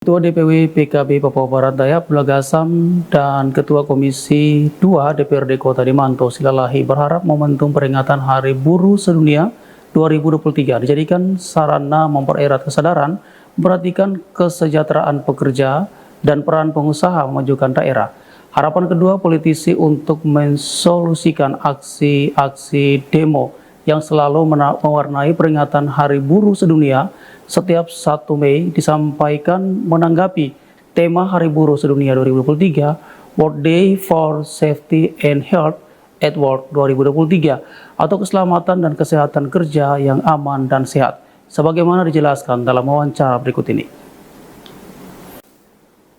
Ketua DPW PKB Papua Barat Daya Abdullah Gassam dan Ketua Komisi 2 DPRD Kota Demantau Silalahi berharap momentum peringatan Hari Buruh Sedunia 2023 dijadikan sarana mempererat kesadaran, memperhatikan kesejahteraan pekerja dan peran pengusaha memajukan daerah. Harapan kedua politisi untuk mensolusikan aksi-aksi demo yang selalu mewarnai peringatan Hari Buruh Sedunia setiap 1 Mei disampaikan menanggapi tema Hari Buruh Sedunia 2023 World Day for Safety and Health at Work 2023 atau keselamatan dan kesehatan kerja yang aman dan sehat, sebagaimana dijelaskan dalam wawancara berikut ini.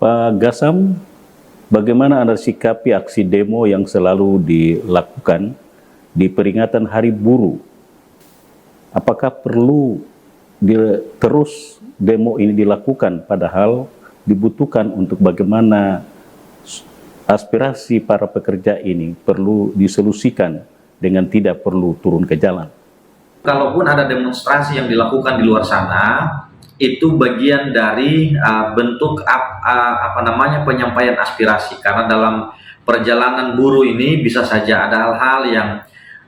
Pak Gassam, bagaimana Anda sikapi aksi demo yang selalu dilakukan di peringatan Hari Buruh? Apakah perlu terus demo ini dilakukan, padahal dibutuhkan untuk bagaimana aspirasi para pekerja ini perlu disolusikan dengan tidak perlu turun ke jalan? Kalaupun ada demonstrasi yang dilakukan di luar sana, itu bagian dari bentuk penyampaian aspirasi, karena dalam perjalanan buruh ini bisa saja ada hal-hal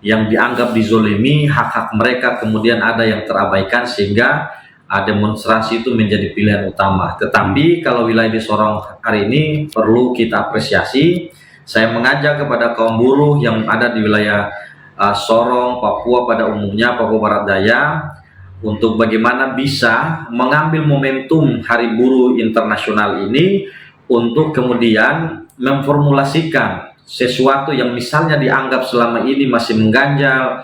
yang dianggap dizolimi, hak-hak mereka kemudian ada yang terabaikan, sehingga demonstrasi itu menjadi pilihan utama. Tetapi kalau wilayah di Sorong hari ini perlu kita apresiasi. Saya mengajak kepada kaum buruh yang ada di wilayah Sorong, Papua pada umumnya, Papua Barat Daya, untuk bagaimana bisa mengambil momentum Hari Buruh Internasional ini untuk kemudian memformulasikan sesuatu yang misalnya dianggap selama ini masih mengganjal,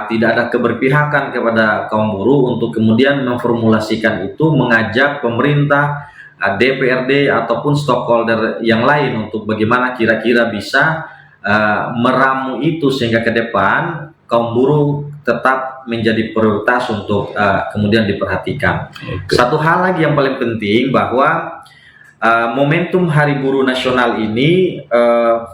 tidak ada keberpihakan kepada kaum buruh, untuk kemudian memformulasikan itu, mengajak pemerintah, DPRD ataupun stakeholder yang lain untuk bagaimana kira-kira bisa meramu itu sehingga ke depan kaum buruh tetap menjadi prioritas untuk kemudian diperhatikan. Satu hal lagi yang paling penting, bahwa momentum Hari Buruh Nasional ini,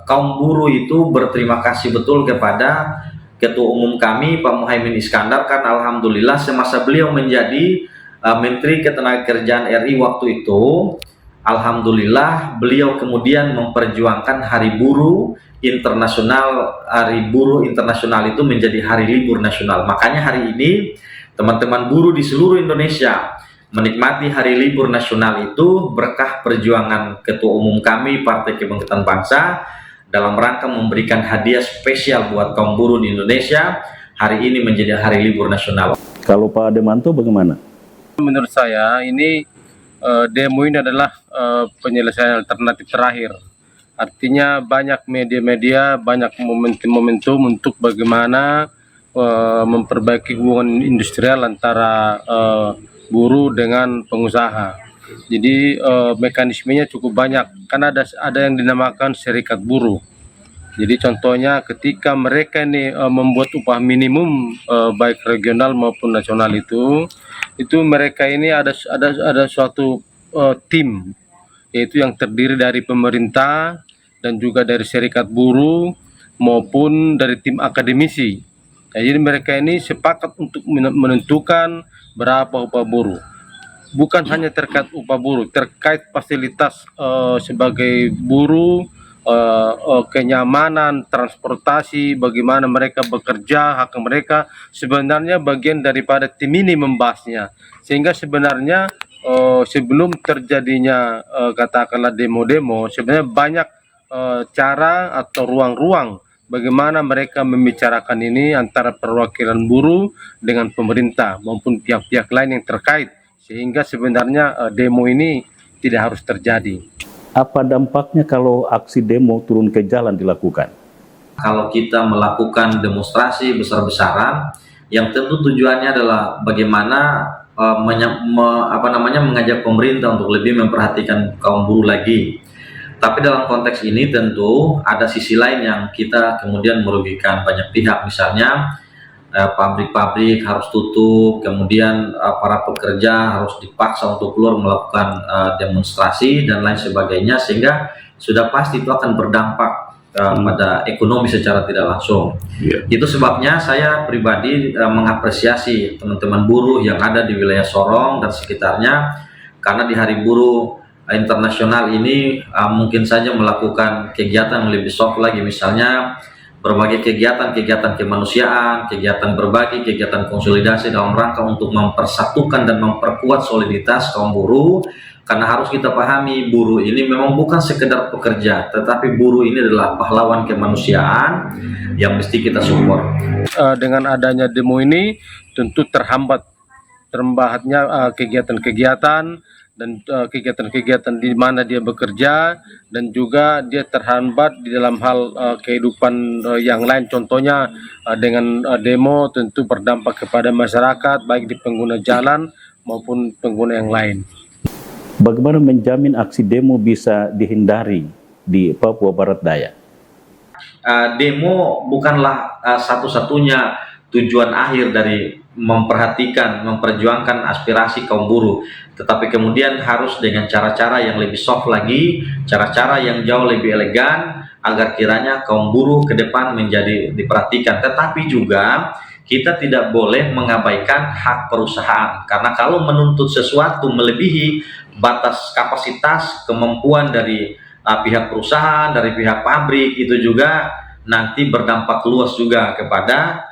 kaum buruh itu berterima kasih betul kepada Ketua Umum kami Pak Muhaimin Iskandar, karena alhamdulillah semasa beliau menjadi Menteri Ketenagakerjaan RI waktu itu, alhamdulillah beliau kemudian memperjuangkan Hari Buruh Internasional. Hari Buruh Internasional itu menjadi hari libur nasional. Makanya hari ini teman-teman buruh di seluruh Indonesia menikmati hari libur nasional itu berkah perjuangan Ketua Umum kami Partai Kebangkitan Bangsa dalam rangka memberikan hadiah spesial buat kaum buruh di Indonesia. Hari ini menjadi hari libur nasional. Kalau Pak Demanto bagaimana? Menurut saya ini demo ini adalah penyelesaian alternatif terakhir. Artinya banyak media-media, banyak momentum-momentum untuk bagaimana memperbaiki hubungan industrial antara buruh dengan pengusaha. Jadi mekanismenya cukup banyak, kan ada yang dinamakan serikat buruh. Jadi contohnya ketika mereka ini membuat upah minimum baik regional maupun nasional, itu mereka ini ada suatu tim, yaitu yang terdiri dari pemerintah dan juga dari serikat buruh maupun dari tim akademisi. Nah, jadi mereka ini sepakat untuk menentukan berapa upah buruh. Bukan hanya terkait upah buruh, terkait fasilitas sebagai buruh, kenyamanan, transportasi, bagaimana mereka bekerja, hak mereka, sebenarnya bagian daripada tim ini membahasnya. Sehingga sebenarnya sebelum terjadinya katakanlah demo-demo, sebenarnya banyak cara atau ruang-ruang bagaimana mereka membicarakan ini antara perwakilan buruh dengan pemerintah maupun pihak-pihak lain yang terkait, sehingga sebenarnya demo ini tidak harus terjadi. Apa dampaknya kalau aksi demo turun ke jalan dilakukan? Kalau kita melakukan demonstrasi besar-besaran, yang tentu tujuannya adalah bagaimana mengajak pemerintah untuk lebih memperhatikan kaum buruh lagi. Tapi dalam konteks ini tentu ada sisi lain yang kita kemudian merugikan banyak pihak, misalnya pabrik-pabrik harus tutup, kemudian para pekerja harus dipaksa untuk keluar melakukan demonstrasi dan lain sebagainya, sehingga sudah pasti itu akan berdampak pada ekonomi secara tidak langsung. Itu sebabnya saya pribadi mengapresiasi teman-teman buruh yang ada di wilayah Sorong dan sekitarnya, karena di Hari Buruh Internasional ini mungkin saja melakukan kegiatan yang lebih soft lagi, misalnya berbagai kegiatan-kegiatan kemanusiaan, kegiatan berbagi, kegiatan konsolidasi dalam rangka untuk mempersatukan dan memperkuat soliditas kaum buruh. Karena harus kita pahami, buruh ini memang bukan sekedar pekerja, tetapi buruh ini adalah pahlawan kemanusiaan yang mesti kita support. Dengan adanya demo ini tentu terhambatnya kegiatan-kegiatan dan kegiatan-kegiatan di mana dia bekerja, dan juga dia terhambat di dalam hal kehidupan yang lain. Contohnya dengan demo tentu berdampak kepada masyarakat, baik di pengguna jalan maupun pengguna yang lain. Bagaimana menjamin aksi demo bisa dihindari di Papua Barat Daya? Demo bukanlah satu-satunya tujuan akhir dari memperhatikan, memperjuangkan aspirasi kaum buruh, tetapi kemudian harus dengan cara-cara yang lebih soft lagi, cara-cara yang jauh lebih elegan, agar kiranya kaum buruh ke depan menjadi diperhatikan. Tetapi juga kita tidak boleh mengabaikan hak perusahaan, karena kalau menuntut sesuatu melebihi batas kapasitas kemampuan dari pihak perusahaan, dari pihak pabrik, itu juga nanti berdampak luas juga kepada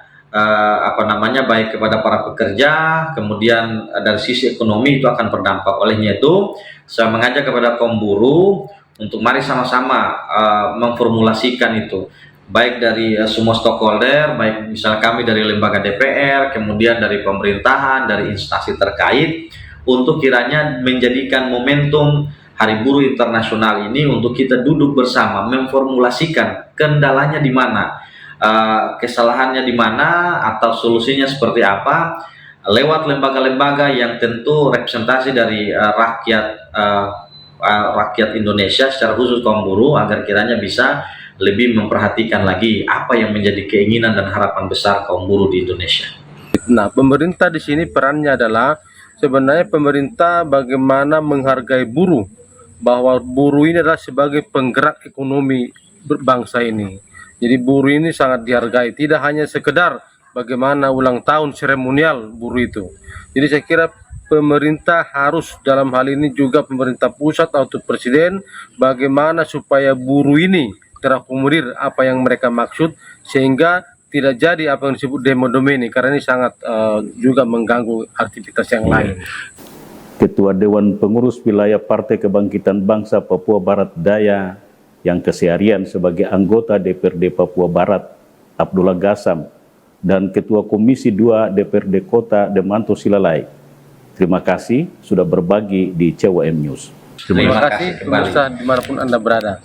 baik kepada para pekerja, kemudian dari sisi ekonomi itu akan berdampak. Olehnya itu saya mengajak kepada kaum buruh untuk mari sama-sama memformulasikan itu, baik dari semua stakeholder, baik misalnya kami dari lembaga DPR, kemudian dari pemerintahan, dari instansi terkait, untuk kiranya menjadikan momentum Hari Buruh Internasional ini untuk kita duduk bersama memformulasikan kendalanya di mana, kesalahannya di mana, atau solusinya seperti apa, lewat lembaga-lembaga yang tentu representasi dari rakyat Indonesia, secara khusus kaum buruh, agar kiranya bisa lebih memperhatikan lagi apa yang menjadi keinginan dan harapan besar kaum buruh di Indonesia. Nah, pemerintah di sini perannya adalah sebenarnya pemerintah bagaimana menghargai buruh, bahwa buruh ini adalah sebagai penggerak ekonomi bangsa ini. Jadi buruh ini sangat dihargai, tidak hanya sekedar bagaimana ulang tahun seremonial buruh itu. Jadi saya kira pemerintah harus dalam hal ini juga pemerintah pusat atau presiden, bagaimana supaya buruh ini terakomodir apa yang mereka maksud, sehingga tidak jadi apa yang disebut demo-demo ini, karena ini sangat juga mengganggu aktivitas yang lain. Ketua Dewan Pengurus Wilayah Partai Kebangkitan Bangsa Papua Barat Daya yang keseharian sebagai anggota DPRD Papua Barat, Abdullah Gassam, dan Ketua Komisi 2 DPRD Kota Demanto Silalai. Terima kasih sudah berbagi di CWM News. Terima kasih pemirsa dimanapun Anda berada.